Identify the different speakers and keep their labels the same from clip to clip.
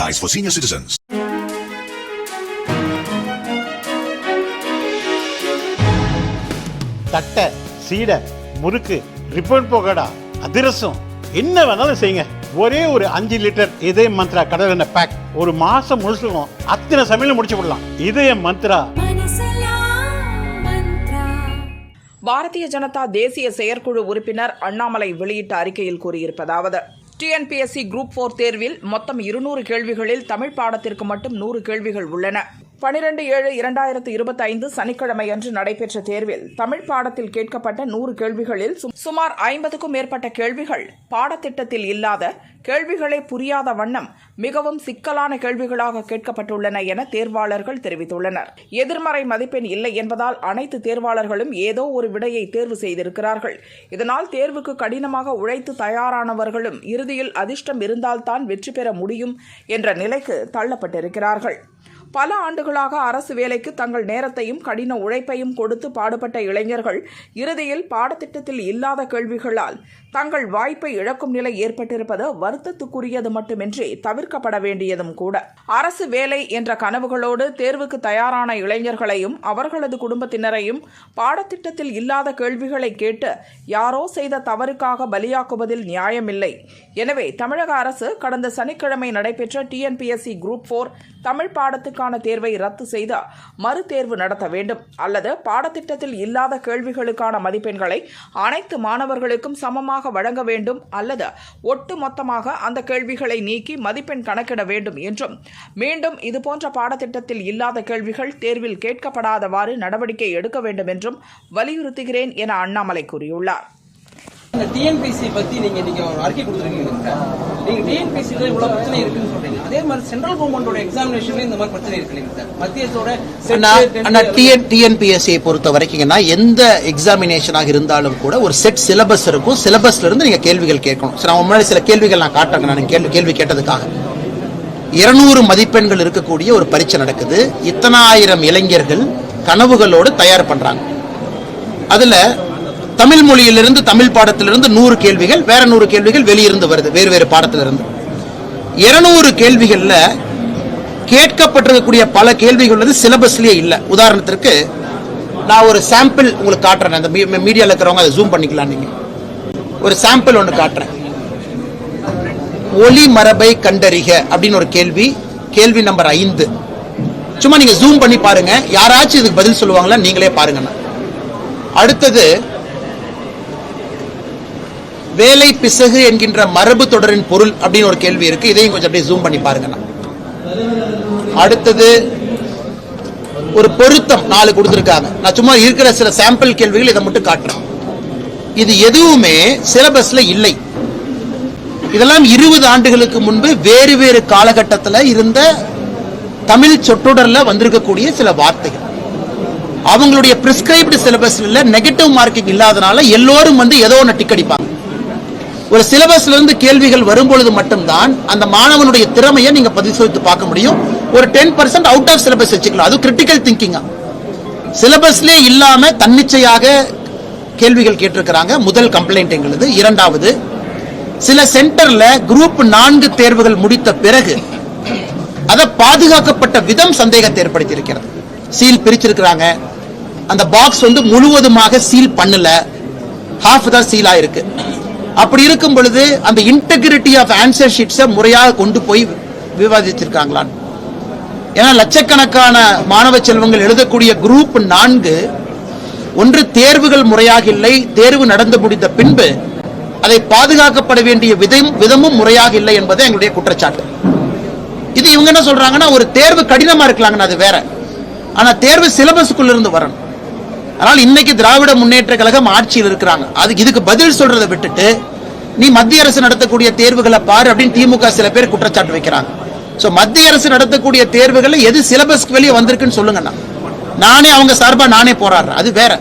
Speaker 1: applies for senior citizens.
Speaker 2: தட்டை, சீடை, முறுக்கு, ribbon போகடா, அதிரசம் என்ன வேணாலும் செய்யுங்க. ஒரே ஒரு 5 லிட்டர் இதய மந்த்ரா கடல் எண்ணெய் பேக் ஒரு மாசம் முழுசுக்கும் அத்தனை சமையல் முடிச்சு விடலாம். இதய மந்த்ரா.
Speaker 3: பாரதிய ஜனதா தேசிய செயற்குழு உறுப்பினர் அண்ணாமலை வெளியிட்ட அறிக்கையில் கூறியிருப்பதாவது: டிஎன்பிஎஸ்சி குரூப் 4 தேர்வில் மொத்தம் 200 கேள்விகளில் தமிழ் பாடத்திற்கு மட்டும் 100 கேள்விகள் உள்ளன. 12/7/2025 சனிக்கிழமையன்று நடைபெற்ற தேர்வில் தமிழ் பாடத்தில் கேட்கப்பட்ட 100 கேள்விகளில் சுமார் 50க்கும் மேற்பட்ட கேள்விகள் பாடத்திட்டத்தில் இல்லாத, கேள்விகளே புரியாத வண்ணம் மிகவும் சிக்கலான கேள்விகளாக கேட்கப்பட்டுள்ளன என தேர்வாளர்கள் தெரிவித்துள்ளனர். எதிர்மறை மதிப்பெண் இல்லை என்பதால் அனைத்து தேர்வாளர்களும் ஏதோ ஒரு விடையை தேர்வு செய்திருக்கிறார்கள். இதனால் தேர்வுக்கு கடினமாக உழைத்து தயாரானவர்களும் இறுதியில் அதிர்ஷ்டம் இருந்தால்தான் வெற்றி பெற முடியும் என்ற நிலைக்கு தள்ளப்பட்டிருக்கிறார்கள். பல ஆண்டுகளாக அரசு வேலைக்கு தங்கள் நேரத்தையும் கடின உழைப்பையும் கொடுத்து பாடுபட்ட இளைஞர்கள் இறுதியில் பாடத்திட்டத்தில் இல்லாத கேள்விகளால் தங்கள் வாய்ப்பை இழக்கும் நிலை ஏற்பட்டிருப்பது வருத்தத்துக்குரியது மட்டுமின்றி தவிர்க்கப்பட வேண்டியதும் கூட. அரசு வேலை என்ற கனவுகளோடு தேர்வுக்கு தயாரான இளைஞர்களையும் அவர்களது குடும்பத்தினரையும் பாடத்திட்டத்தில் இல்லாத கேள்விகளை கேட்டு யாரோ செய்த தவறுக்காக பலியாக்குவதில் நியாயமில்லை. எனவே தமிழக அரசு கடந்த சனிக்கிழமை நடைபெற்ற டிஎன்பிஎஸ்சி குரூப் 4 தமிழ் பாடத்துக்கான தேர்வை ரத்து செய்து மறுதேர்வு நடத்த வேண்டும், அல்லது பாடத்திட்டத்தில் இல்லாத கேள்விகளுக்கான மதிப்பெண்களை அனைத்து மாணவர்களுக்கும் சமமாக வழங்க வேண்டும், அல்லது ஒட்டுமொத்தமாக அந்த கேள்விகளை நீக்கி மதிப்பெண் கணக்கிட வேண்டும் என்றும், மீண்டும் இதுபோன்ற பாடத்திட்டத்தில் இல்லாத கேள்விகள் தேர்வில் கேட்கப்படாதவாறு நடவடிக்கை எடுக்க வேண்டும் என்றும் வலியுறுத்துகிறேன் என அண்ணாமலை கூறியுள்ளார்.
Speaker 4: இந்த டிஎன்பிஎஸ்சி பத்தி நீங்க ஒரு அறிக்கை கொடுத்துருக்கீங்க. நீங்க டிஎன்பிஎஸ்சில இவ்வளவு பிரச்சனை இருக்குன்னு சொல்றீங்க. அதே மாதிரி சென்ட்ரல் கவர்மெண்டோட எக்ஸாமினேஷன்ல இந்த மாதிரி பிரச்சனை இருக்கு சார். மத்திய
Speaker 5: டிஎன்பிஎஸ்சியை பொறுத்த வரைக்கும் எந்த எக்ஸாமினேஷனாக இருந்தாலும் கூட ஒரு செட் சிலபஸ் இருக்கும். சிலபஸ்ல இருந்து நீங்க கேள்விகள் கேட்கணும். சரி, நான் முன்னாடி சில கேள்விகள் நான் காட்டுறேன். நான் கேள்வி கேட்டதுக்காக 200 மதிப்பெண்கள் இருக்கக்கூடிய ஒரு பரீட்சை நடக்குது. இத்தனை ஆயிரம் இளைஞர்கள் கனவுகளோடு தயார் பண்றாங்க. அதுல தமிழ் மொழியிலிருந்து, தமிழ் பாடத்திலிருந்து 100 கேள்விகள், வேற 100 கேள்விகள் வெளியிருந்து வருது, வேறு வேறு பாடத்திலிருந்து. 200 கேள்விகள்ல கேட்கப்பட்டிருக்கக்கூடிய பல கேள்விகள் வந்து சிலபஸ்லயே இல்ல. உதாரணத்திற்கு நான் ஒரு சாம்பிள் உங்களுக்கு காட்டுறேன். அந்த மீடியால இருக்கிறவங்க அதை ஜூம் பண்ணிக்கலாம். நீங்க ஒரு சாம்பிள் ஒன்று காட்டுறேன். ஒலி மரபை கண்டறிக அப்படின்னு ஒரு கேள்வி நம்பர் 5. சும்மா நீங்க ஜூம் பண்ணி பாருங்க, யாராச்சும் இதுக்கு பதில் சொல்லுவாங்களா நீங்களே பாருங்க. அடுத்தது வேலை பிசகு என்கின்ற மரபு தொடரின் பொருள் அப்படின்னு ஒரு கேள்வி இருக்கு. இதையும் கொஞ்சம் அப்படியே ஜூம் பண்ணி பாருங்க. அடுத்தது ஒரு பொருத்தம் 4 கொடுத்திருக்காங்க. நான் சும்மா இருக்கிற சில சாம்பிள் கேள்விகள் இதை மட்டும் காட்டுறேன். இது எதுவுமே சிலபஸ்ல இல்லை. இதெல்லாம் 20 ஆண்டுகளுக்கு முன்பு வேறு வேறு காலகட்டத்தில் இருந்த தமிழ் சொற்றொடர்ல வந்திருக்கக்கூடிய சில வார்த்தைகள். அவங்களுடைய பிரிஸ்கிரைப்டு சிலபஸ்ல நெகட்டிவ் மார்க்கிங் இல்லாதனால எல்லோரும் வந்து ஏதோ ஒன்று டிக் அடிப்பாங்க. ஒரு சிலபஸ்ல இருந்து கேள்விகள் வரும்பொழுது மட்டும்தான் அந்த மாணவனுடைய திறமையை நீங்க பரிசோதித்து பார்க்க முடியும். ஒரு 10% அவுட் ஆஃப் சிலபஸ் வச்சுக்கலாம். அது கிரிட்டிக்கல் திங்கிங்கா. சிலபஸ்லே இல்லாம தன்னிச்சையாக கேள்விகள் கேட்டிருக்கிறாங்க. முதல் கம்ப்ளைண்ட் எங்களுது. இரண்டாவது, சில சென்டர்ல குரூப் 4 தேர்வுகள் முடித்த பிறகு அதை பாதுகாக்கப்பட்ட விதம் சந்தேகத்தை ஏற்படுத்தி இருக்கிறது. சீல் பிரிச்சிருக்கிறாங்க. அந்த பாக்ஸ் வந்து முழுவதுமாக சீல் பண்ணல, ஹாஃப் தான் சீலா இருக்கு. அப்படி இருக்கும் பொழுது அந்த இன்டெகிரிட்டி ஆஃப் ஆன்சர் ஷீட்ஸை முறையாக கொண்டு போய் விவாதிச்சிருக்காங்களா? ஏன்னா லட்சக்கணக்கான மாணவ செல்வங்கள் எழுதக்கூடிய குரூப் 4 ஒன்று தேர்வுகள் முறையாக இல்லை, தேர்வு நடந்து முடிந்த பின்பு அதை பாதுகாக்கப்பட வேண்டிய விதமும் முறையாக இல்லை என்பது எங்களுடைய குற்றச்சாட்டு. இது இவங்க என்ன சொல்றாங்கன்னா, ஒரு தேர்வு கடினமா இருக்கலாங்கன்னு, அது வேற. ஆனா தேர்வு சிலபஸுக்குள்ள இருந்து வரணும். அதனால இன்னைக்கு திராவிட முன்னேற்ற கழகம் ஆட்சியில் இருக்கிறாங்க. அதுக்கு இதுக்கு பதில் சொல்றதை விட்டுட்டு நீ மத்திய அரசு நடத்தக்கூடிய தேர்வுகளை பாரு அப்படின்னு திமுக சில பேர் குற்றச்சாட்டு வைக்கிறாங்க. சோ மத்திய அரசு நடத்தக்கூடிய தேர்வுகள் எது சிலபஸ்க்கு வெளியே வந்திருக்குன்னு சொல்லுங்க. நானே அவங்க சார்பா நானே போராடுறேன், அது வேற.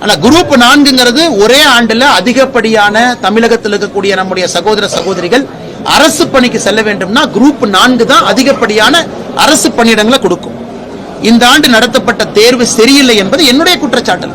Speaker 5: ஆனா குரூப் 4ங்கிறது ஒரே ஆண்டுல அதிகப்படியான தமிழகத்தில் இருக்கக்கூடிய நம்முடைய சகோதர சகோதரிகள் அரசு பணிக்கு செல்ல வேண்டும்னா குரூப் 4 தான் அதிகப்படியான அரசு பணியிடங்களை கொடுக்கும். இந்த ஆண்டு நடத்தப்பட்ட தேர்வு சரியில்லை என்பது என்னுடைய குற்றச்சாட்டு.